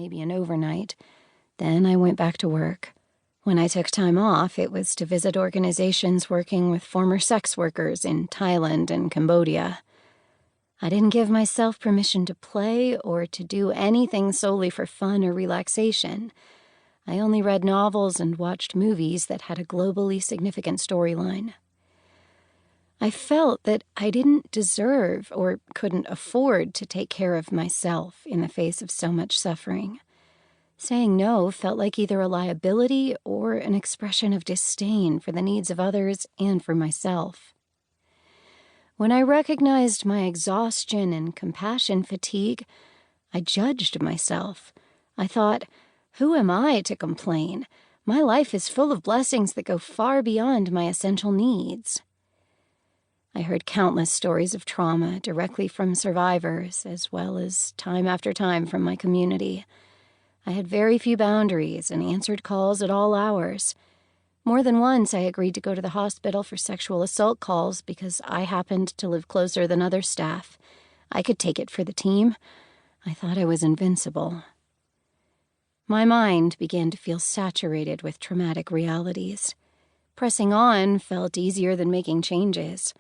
maybe an overnight. Then I went back to work. When I took time off, it was to visit organizations working with former sex workers in Thailand and Cambodia. I didn't give myself permission to play or to do anything solely for fun or relaxation. I only read novels and watched movies that had a globally significant storyline. I felt that I didn't deserve or couldn't afford to take care of myself in the face of so much suffering. Saying no felt like either a liability or an expression of disdain for the needs of others and for myself. When I recognized my exhaustion and compassion fatigue, I judged myself. I thought, who am I to complain? My life is full of blessings that go far beyond my essential needs. I heard countless stories of trauma directly from survivors, as well as time after time from my community. I had very few boundaries and answered calls at all hours. More than once, I agreed to go to the hospital for sexual assault calls because I happened to live closer than other staff. I could take it for the team. I thought I was invincible. My mind began to feel saturated with traumatic realities. Pressing on felt easier than making changes.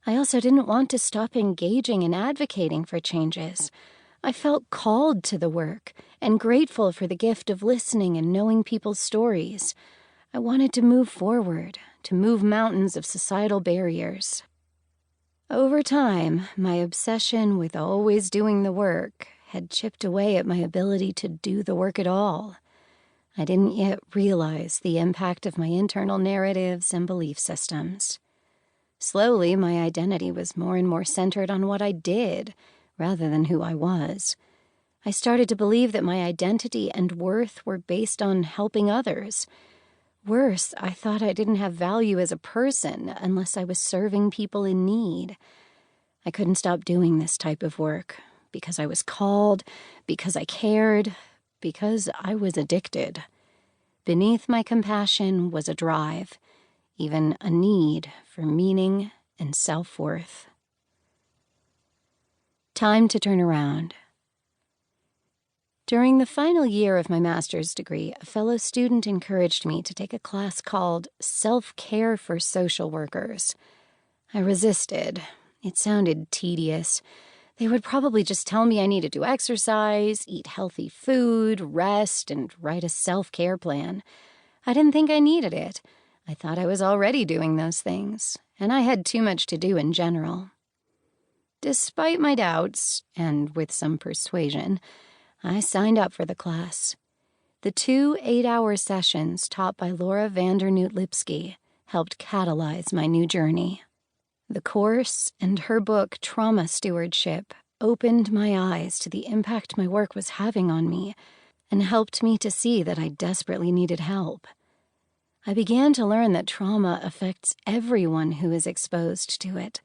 I also didn't want to stop engaging and advocating for changes. I felt called to the work and grateful for the gift of listening and knowing people's stories. I wanted to move forward, to move mountains of societal barriers. Over time, my obsession with always doing the work had chipped away at my ability to do the work at all. I didn't yet realize the impact of my internal narratives and belief systems. Slowly, my identity was more and more centered on what I did, rather than who I was. I started to believe that my identity and worth were based on helping others. Worse, I thought I didn't have value as a person unless I was serving people in need. I couldn't stop doing this type of work because I was called, because I cared, because I was addicted. Beneath my compassion was a drive, even a need for meaning and self-worth. Time to turn around. During the final year of my master's degree, a fellow student encouraged me to take a class called Self-Care for Social Workers. I resisted. It sounded tedious. They would probably just tell me I needed to exercise, eat healthy food, rest, and write a self-care plan. I didn't think I needed it. I thought I was already doing those things, and I had too much to do in general. Despite my doubts, and with some persuasion, I signed up for the class. The 2 8-hour sessions taught by Laura Vandernoot-Lipsky helped catalyze my new journey. The course and her book, Trauma Stewardship, opened my eyes to the impact my work was having on me and helped me to see that I desperately needed help. I began to learn that trauma affects everyone who is exposed to it.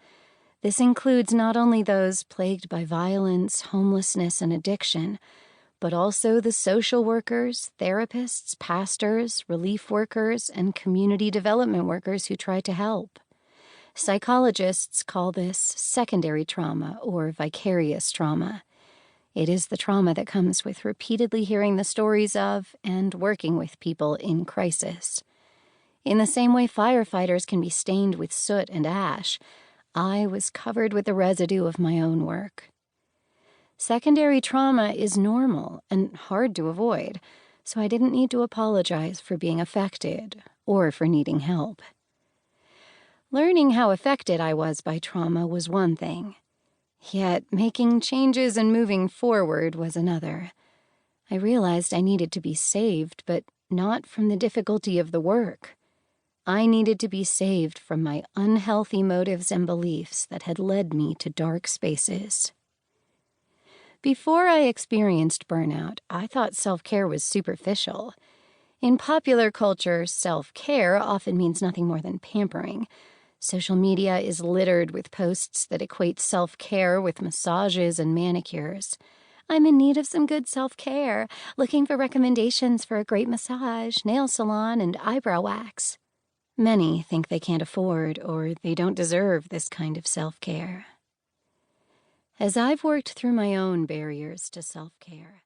This includes not only those plagued by violence, homelessness, and addiction, but also the social workers, therapists, pastors, relief workers, and community development workers who try to help. Psychologists call this secondary trauma or vicarious trauma. It is the trauma that comes with repeatedly hearing the stories of and working with people in crisis. In the same way firefighters can be stained with soot and ash, I was covered with the residue of my own work. Secondary trauma is normal and hard to avoid, so I didn't need to apologize for being affected or for needing help. Learning how affected I was by trauma was one thing, yet making changes and moving forward was another. I realized I needed to be saved, but not from the difficulty of the work. I needed to be saved from my unhealthy motives and beliefs that had led me to dark spaces. Before I experienced burnout, I thought self-care was superficial. In popular culture, self-care often means nothing more than pampering. Social media is littered with posts that equate self-care with massages and manicures. I'm in need of some good self-care, looking for recommendations for a great massage, nail salon, and eyebrow wax. Many think they can't afford or they don't deserve this kind of self-care. As I've worked through my own barriers to self-care,